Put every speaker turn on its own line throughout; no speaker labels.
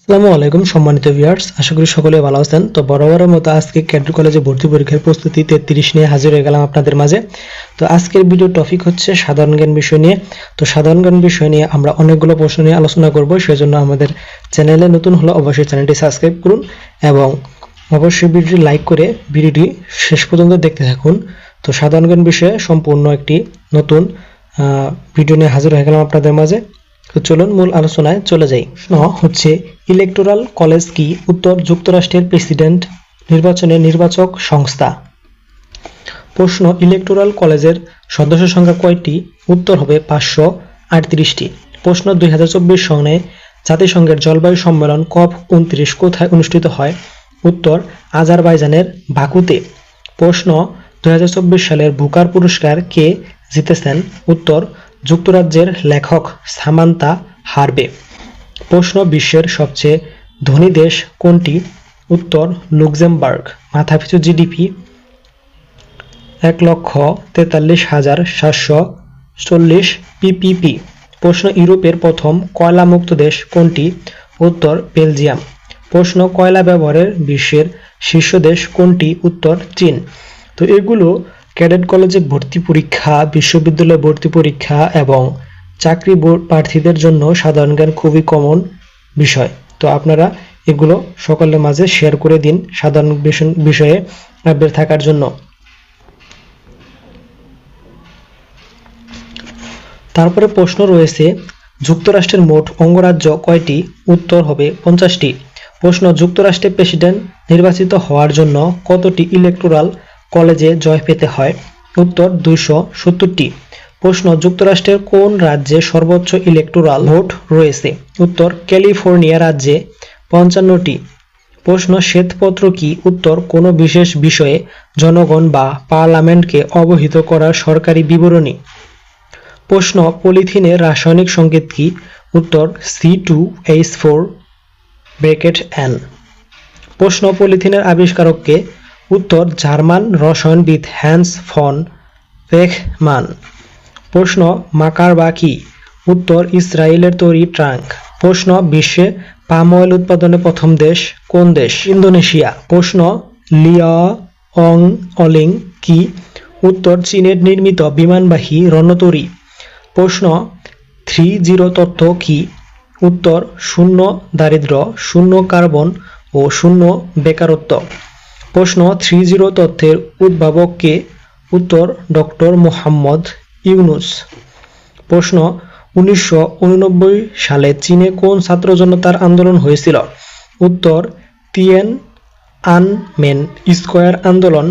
আসসালামু আলাইকুম সম্মানিত ভিউয়ার্স, আশা করি সকলে ভালো আছেন। তো বরাবরের মতো আজকে ক্যাডেট কলেজে ভর্তি পরীক্ষার প্রস্তুতি 33 নিয়ে হাজির হয়ে গেলাম আপনাদের মাঝে। তো আজকের ভিডিও টপিক হচ্ছে সাধারণ জ্ঞান বিষয় নিয়ে। তো সাধারণ জ্ঞান বিষয় নিয়ে আমরা অনেকগুলো প্রশ্ন নিয়ে আলোচনা করব, সেজন্য আমাদের চ্যানেলে নতুন হলে অবশ্যই চ্যানেলটি সাবস্ক্রাইব করুন এবং অবশ্যই ভিডিওটি লাইক করে ভিডিওটি শেষ পর্যন্ত দেখতে থাকুন। তো সাধারণ জ্ঞান বিষয়ে সম্পূর্ণ একটি নতুন ভিডিও নিয়ে হাজির হয়ে গেলাম আপনাদের মাঝে। তো চলুন মূল আলোচনায় চলে যাই। প্রশ্ন হচ্ছে, ইলেকটোরাল কলেজ কি? উত্তর, যুক্তরাষ্ট্রের প্রেসিডেন্ট নির্বাচনের নির্বাচক সংস্থা। প্রশ্ন, ইলেকটোরাল কলেজের সদস্য সংখ্যা কয়টি? উত্তর হবে 538টি। প্রশ্ন, 2024 সনে জাতিসংঘের জলবায়ু সম্মেলন COP29 কোথায় অনুষ্ঠিত হয়? উত্তর, আজারবাইজানের বাকুতে। প্রশ্ন, 2024 সালের বুকার পুরস্কার কে জিতেছেন? উত্তর, যুক্তরাজ্যের লেখক সামান্থা হারবে। প্রশ্ন, বিশ্বের সবচেয়ে ধনী দেশ কোনটি? উত্তর, লুক্সেমবার্গ। মাথাপিছু জিডিপি 1,43,740 পিপিপি। প্রশ্ন, ইউরোপের প্রথম কয়লামুক্ত দেশ কোনটি? উত্তর, বেলজিয়াম। প্রশ্ন, কয়লা ব্যবহারের বিশ্বের শীর্ষ দেশ কোনটি? উত্তর, চীন। তো এগুলো ক্যাডেট কলেজে ভর্তি পরীক্ষা, বিশ্ববিদ্যালয়ে ভর্তি পরীক্ষা এবং চাকরি প্রার্থীদের জন্য সাধারণ জ্ঞান খুবই কমন বিষয়। তো আপনারা এগুলো সকলের মাঝে শেয়ার করে দিন সাধারণ বিষয়ে আপডেট থাকার জন্য। তারপরে প্রশ্ন রয়েছে, যুক্তরাষ্ট্রের মোট অঙ্গরাজ্য কয়টি? উত্তর হবে 50টি। প্রশ্ন, যুক্তরাষ্ট্রের প্রেসিডেন্ট নির্বাচিত হওয়ার জন্য কতটি ইলেকটোরাল কলেজে জয় পেতে হয়? উত্তর, 270টি। প্রশ্ন, যুক্তরাষ্ট্রের কোন রাজ্যে সর্বোচ্চ ইলেকটোরাল ভোট রয়েছে? উত্তর, ক্যালিফোর্নিয়া রাজ্যে 55টি। প্রশ্ন, শ্বেতপত্র কি? উত্তর, কোনো বিশেষ বিষয়ে জনগণ বা পার্লামেন্টকে অবহিত করার সরকারি বিবরণী। প্রশ্ন, পলিথিনের রাসায়নিক সংকেত কি? উত্তর, C2H4(N). প্রশ্ন, পলিথিনের আবিষ্কারক কে? উত্তর, জার্মান রসায়নবিদ হ্যান্স ফন পেখমান। প্রশ্ন, মাকারবা কি? উত্তর, ইসরায়েলের তৈরি ট্রাঙ্ক। প্রশ্ন, বিশ্বে পাম অয়েল উৎপাদনে প্রথম দেশ কোন দেশ? ইন্দোনেশিয়া। প্রশ্ন, লিয়াওং অলিং কি? উত্তর, চীনের নির্মিত বিমানবাহী রণতরী। প্রশ্ন, 3-0 তত্ত্ব কি? উত্তর, শূন্য দারিদ্র্য, শূন্য কার্বন ও শূন্য বেকারত্ব। প্রশ্ন, 3-0 তত্ত্বের উদ্ভাবক কে? উত্তর, ডক্টর মোহাম্মদ ইউনুস। প্রশ্ন, 1989 সালে চীনে কোন ছাত্র জনতার আন্দোলন হয়েছিল? উত্তর, তিয়ানআনমেন স্কয়ার আন্দোলন।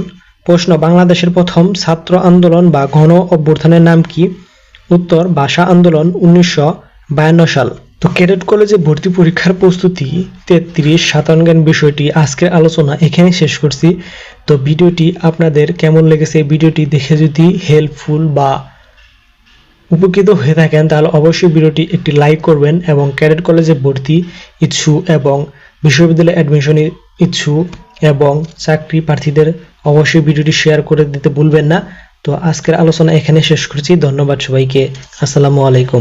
প্রশ্ন, বাংলাদেশের প্রথম ছাত্র আন্দোলন বা গণ অভ্যুত্থানের নাম কি? উত্তর, ভাষা আন্দোলন, 1952 সাল। তো ক্যাডেট কলেজে ভর্তি পরীক্ষার প্রস্তুতি 33 সাধারণ জ্ঞান বিষয়টি আজকের আলোচনা এখানে শেষ করছি। তো ভিডিওটি আপনাদের কেমন লেগেছে? ভিডিওটি দেখে যদি হেল্পফুল বা উপকৃত হয়ে থাকেন তাহলে অবশ্যই ভিডিওটি একটি লাইক করবেন এবং ক্যাডেট কলেজে ভর্তি ইচ্ছুক এবং বিশ্ববিদ্যালয়ে অ্যাডমিশনের ইচ্ছুক এবং চাকরি প্রার্থীদের অবশ্যই ভিডিওটি শেয়ার করে দিতে ভুলবেন না। তো আজকের আলোচনা এখানে শেষ করছি। ধন্যবাদ সবাইকে। আসসালামু আলাইকুম।